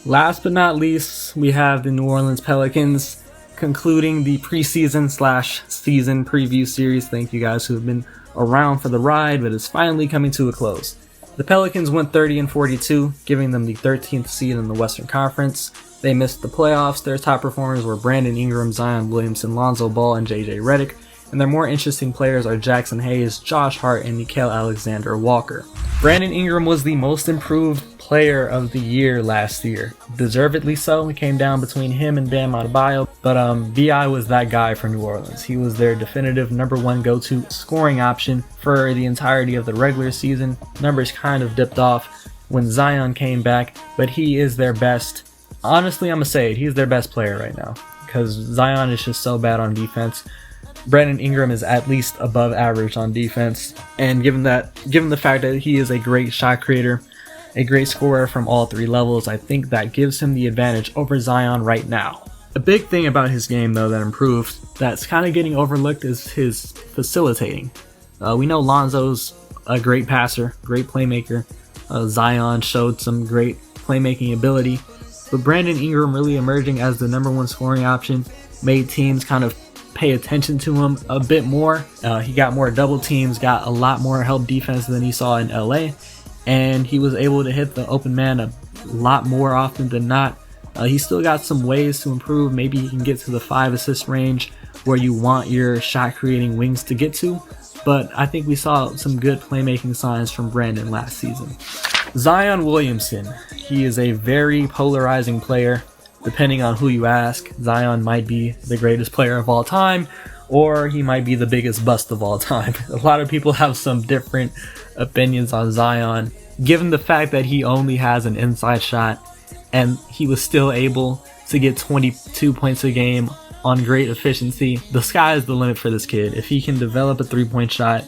Last but not least, we have the New Orleans Pelicans concluding the preseason/season preview series. Thank you guys who have been around for the ride, but it's finally coming to a close. The Pelicans went 30-42, giving them the 13th seed in the Western Conference. They missed the playoffs. Their top performers were Brandon Ingram, Zion Williamson, Lonzo Ball, and JJ Redick. And their more interesting players are Jackson Hayes, Josh Hart, and Nickeil Alexander-Walker. Brandon Ingram was the most improved player of the year last year. Deservedly so. It came down between him and Bam Adebayo, but BI was that guy for New Orleans. He was their definitive number one go-to scoring option for the entirety of the regular season. Numbers kind of dipped off when Zion came back, but he is their best. Honestly, I'm gonna say it. He's their best player right now because Zion is just so bad on defense. Brandon Ingram is at least above average on defense, and given the fact that he is a great shot creator, a great scorer from all three levels, I think that gives him the advantage over Zion right now. A big thing about his game, though, that improved, that's kind of getting overlooked, is his facilitating. We know Lonzo's a great passer, great playmaker. Zion showed some great playmaking ability, but Brandon Ingram really emerging as the number one scoring option made teams kind of pay attention to him a bit more. He got more double teams, got a lot more help defense than he saw in LA, and he was able to hit the open man a lot more often than not. He still got some ways to improve. Maybe he can get to the 5 assist range where you want your shot creating wings to get to, but I think we saw some good playmaking signs from Brandon last season. Zion Williamson, he is a very polarizing player. Depending on who you ask, Zion might be the greatest player of all time, or he might be the biggest bust of all time. A lot of people have some different opinions on Zion, given the fact that he only has an inside shot, and he was still able to get 22 points a game on great efficiency. The sky is the limit for this kid. If he can develop a three-point shot,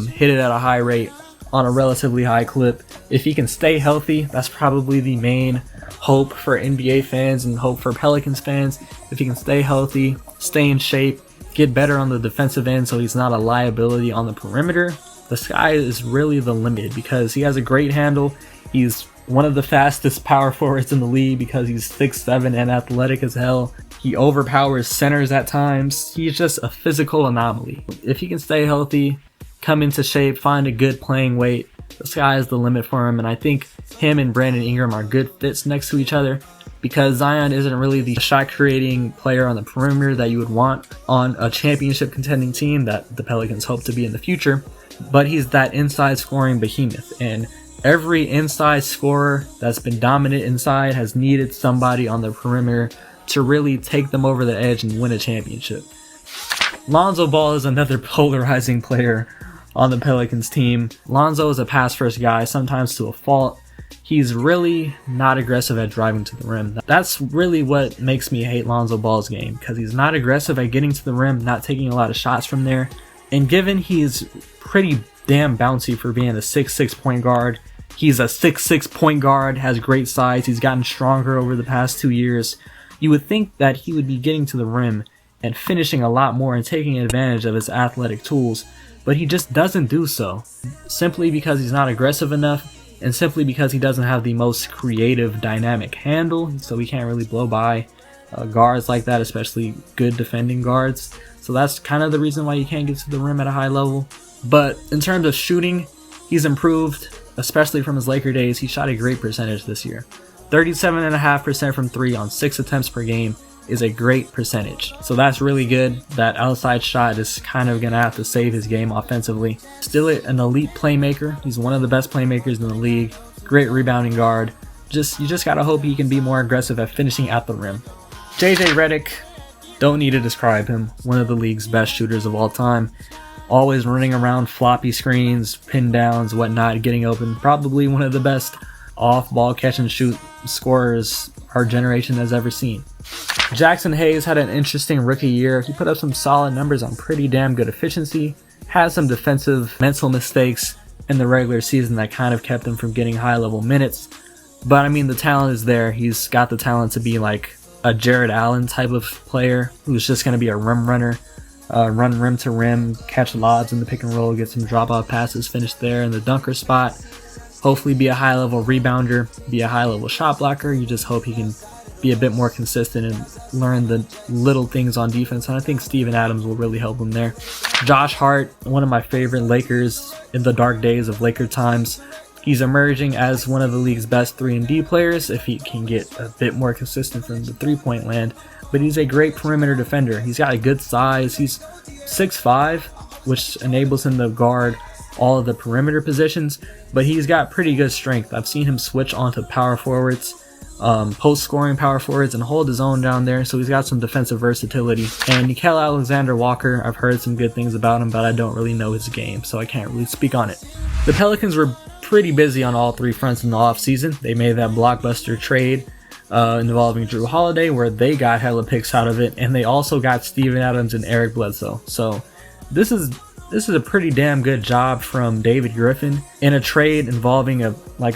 hit it at a high rate on a relatively high clip, if he can stay healthy, that's probably the main hope for NBA fans and hope for Pelicans fans. If he can stay healthy, stay in shape, get better on the defensive end so he's not a liability on the perimeter, the sky is really the limit because he has a great handle. He's one of the fastest power forwards in the league because he's 6'7" and athletic as hell. He overpowers centers at times. He's just a physical anomaly. If he can stay healthy, come into shape, find a good playing weight, the sky is the limit for him. And I think him and Brandon Ingram are good fits next to each other because Zion isn't really the shot creating player on the perimeter that you would want on a championship contending team that the Pelicans hope to be in the future, but he's that inside scoring behemoth, and every inside scorer that's been dominant inside has needed somebody on the perimeter to really take them over the edge and win a championship. Lonzo Ball is another polarizing player on the Pelicans team. Lonzo is a pass first guy, sometimes to a fault. He's really not aggressive at driving to the rim. That's really what makes me hate Lonzo Ball's game, because he's not aggressive at getting to the rim, not taking a lot of shots from there. And given he's pretty damn bouncy for being a 6'6" point guard, he's a 6'6" point guard, has great size, he's gotten stronger over the past 2 years. You would think that he would be getting to the rim and finishing a lot more and taking advantage of his athletic tools, but he just doesn't do so, simply because he's not aggressive enough and simply because he doesn't have the most creative dynamic handle, so he can't really blow by guards like that, especially good defending guards. So that's kind of the reason why you can't get to the rim at a high level. But in terms of shooting, he's improved, especially from his Laker days. He shot a great percentage this year. 37.5% from 3 on 6 attempts per game is a great percentage. So that's really good. That outside shot is kind of going to have to save his game offensively. Still an elite playmaker. He's one of the best playmakers in the league. Great rebounding guard. You just got to hope he can be more aggressive at finishing at the rim. JJ Redick, don't need to describe him. One of the league's best shooters of all time. Always running around floppy screens, pin downs, whatnot, getting open. Probably one of the best off-ball catch-and-shoot scorers our generation has ever seen. Jackson Hayes had an interesting rookie year. He put up some solid numbers on pretty damn good efficiency, had some defensive mental mistakes in the regular season that kind of kept him from getting high-level minutes. But I mean, the talent is there. He's got the talent to be like a Jared Allen type of player who's just going to be a rim runner, run rim to rim, catch lobs in the pick and roll, get some drop-off passes, finish there in the dunker spot. hopefully be a high-level rebounder, be a high-level shot blocker. You just hope he can be a bit more consistent and learn the little things on defense, and I think Steven Adams will really help him there. Josh Hart, one of my favorite Lakers in the dark days of Laker times. He's emerging as one of the league's best 3-and-D players if he can get a bit more consistent from the three-point land, but he's a great perimeter defender. He's got a good size. He's 6'5", which enables him to guard all of the perimeter positions, but he's got pretty good strength. I've seen him switch onto power forwards, post-scoring power forwards, and hold his own down there, so he's got some defensive versatility. And Nickeil Alexander-Walker, I've heard some good things about him, but I don't really know his game, so I can't really speak on it. The Pelicans were pretty busy on all three fronts in the offseason. They made that blockbuster trade involving Drew Holiday, where they got hella picks out of it, and they also got Steven Adams and Eric Bledsoe. So this is a pretty damn good job from David Griffin in a trade involving a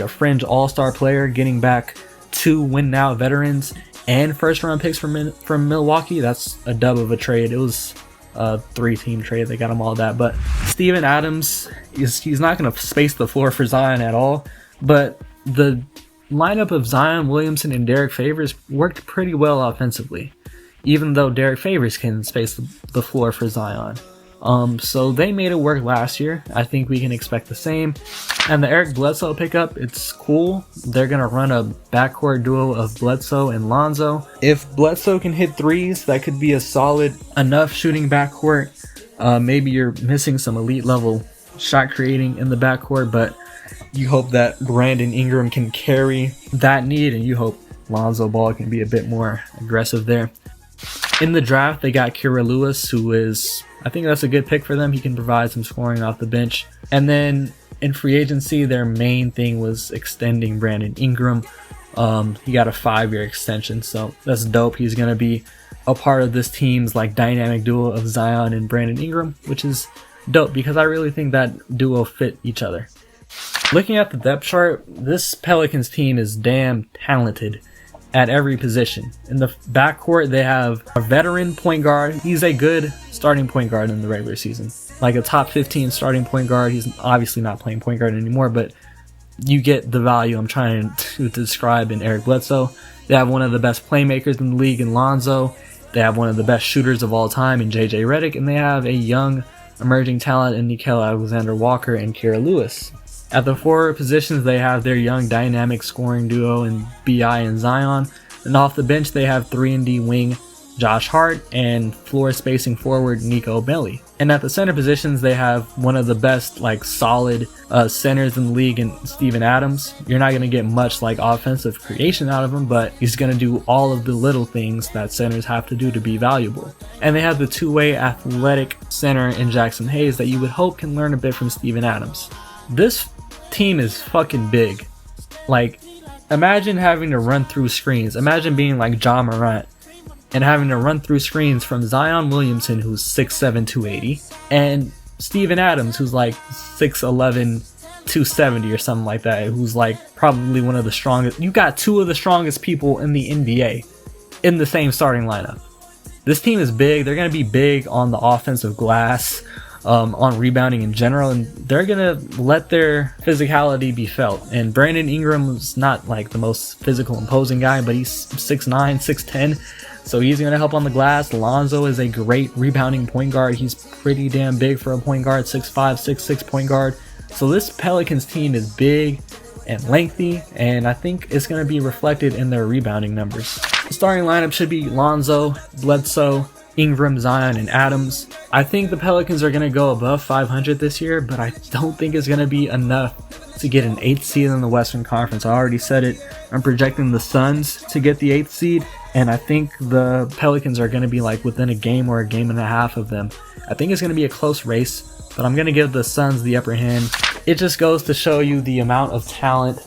fringe all-star player, getting back 2 win-now veterans and first-round picks from Milwaukee. That's a dub of a trade. It was a 3-team trade. They got them all that. But Steven Adams, he's not going to space the floor for Zion at all. But the lineup of Zion Williamson and Derek Favors worked pretty well offensively, even though Derek Favors can space the floor for Zion. So they made it work last year. I think we can expect the same. And the Eric Bledsoe pickup, it's cool. They're going to run a backcourt duo of Bledsoe and Lonzo. If Bledsoe can hit threes, that could be a solid enough shooting backcourt. Maybe you're missing some elite level shot creating in the backcourt, but you hope that Brandon Ingram can carry that need, and you hope Lonzo Ball can be a bit more aggressive there. In the draft, they got Kira Lewis, who is, I think that's a good pick for them. He can provide some scoring off the bench. And then in free agency, their main thing was extending Brandon Ingram. He got a 5-year extension, so that's dope. He's going to be a part of this team's dynamic duo of Zion and Brandon Ingram, which is dope because I really think that duo fit each other. Looking at the depth chart, this Pelicans team is damn talented at every position. In the backcourt, they have a veteran point guard. He's a good starting point guard in the regular season. Like a top 15 starting point guard. He's obviously not playing point guard anymore, but you get the value I'm trying to describe in Eric Bledsoe. They have one of the best playmakers in the league in Lonzo. They have one of the best shooters of all time in JJ Redick, and they have a young emerging talent in Nickeil Alexander-Walker and Kira Lewis. At the forward positions, they have their young dynamic scoring duo in BI and Zion. And off the bench, they have 3-and-D wing Josh Hart and floor spacing forward Nico Belli. And at the center positions, they have one of the best solid centers in the league in Steven Adams. You're not going to get much offensive creation out of him, but he's going to do all of the little things that centers have to do to be valuable. And they have the two-way athletic center in Jackson Hayes that you would hope can learn a bit from Steven Adams. This team is fucking big. Imagine having to run through screens. Imagine being like Ja Morant and having to run through screens from Zion Williamson, who's 6'7", 280, and Steven Adams, who's 6'11", 270 or something like that, who's probably one of the strongest. You got 2 of the strongest people in the NBA in the same starting lineup. This team is big. They're going to be big on the offensive glass, on rebounding in general, and they're gonna let their physicality be felt. And Brandon Ingram's not the most physical imposing guy, but he's 6'9", 6'10", so he's gonna help on the glass. Lonzo is a great rebounding point guard. He's pretty damn big for a point guard, 6'5", 6'6" point guard. So this Pelicans team is big and lengthy, and I think it's gonna be reflected in their rebounding numbers. The starting lineup should be Lonzo, Bledsoe, Ingram, Zion, and Adams. I think the Pelicans are going to go above 500 this year, but I don't think it's going to be enough to get an 8th seed in the Western Conference. I already said it. I'm projecting the Suns to get the 8th seed, and I think the Pelicans are going to be within a game or a game and a half of them. I think it's going to be a close race, but I'm going to give the Suns the upper hand. It just goes to show you the amount of talent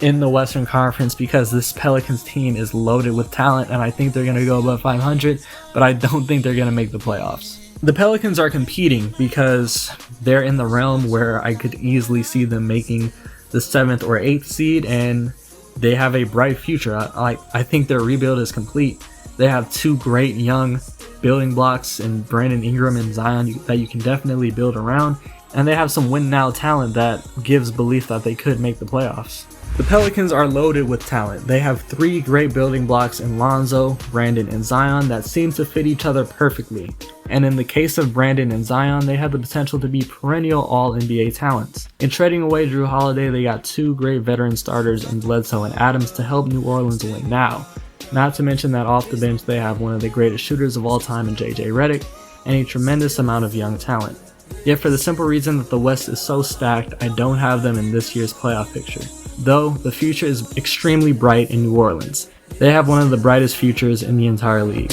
in the Western Conference, because this Pelicans team is loaded with talent, and I think they're going to go above 500, but I don't think they're going to make the playoffs. The Pelicans are competing because they're in the realm where I could easily see them making the 7th or 8th seed, and they have a bright future. I think their rebuild is complete. They have 2 great young building blocks in Brandon Ingram and Zion that you can definitely build around. and they have some win now talent that gives belief that they could make the playoffs. The Pelicans are loaded with talent. They have 3 great building blocks in Lonzo, Brandon, and Zion that seem to fit each other perfectly. And in the case of Brandon and Zion, they have the potential to be perennial All-NBA talents. In trading away Drew Holiday, they got 2 great veteran starters in Bledsoe and Adams to help New Orleans win now. Not to mention that off the bench they have one of the greatest shooters of all time in JJ Redick, and a tremendous amount of young talent. Yet for the simple reason that the West is so stacked, I don't have them in this year's playoff picture. Though, the future is extremely bright in New Orleans. They have one of the brightest futures in the entire league.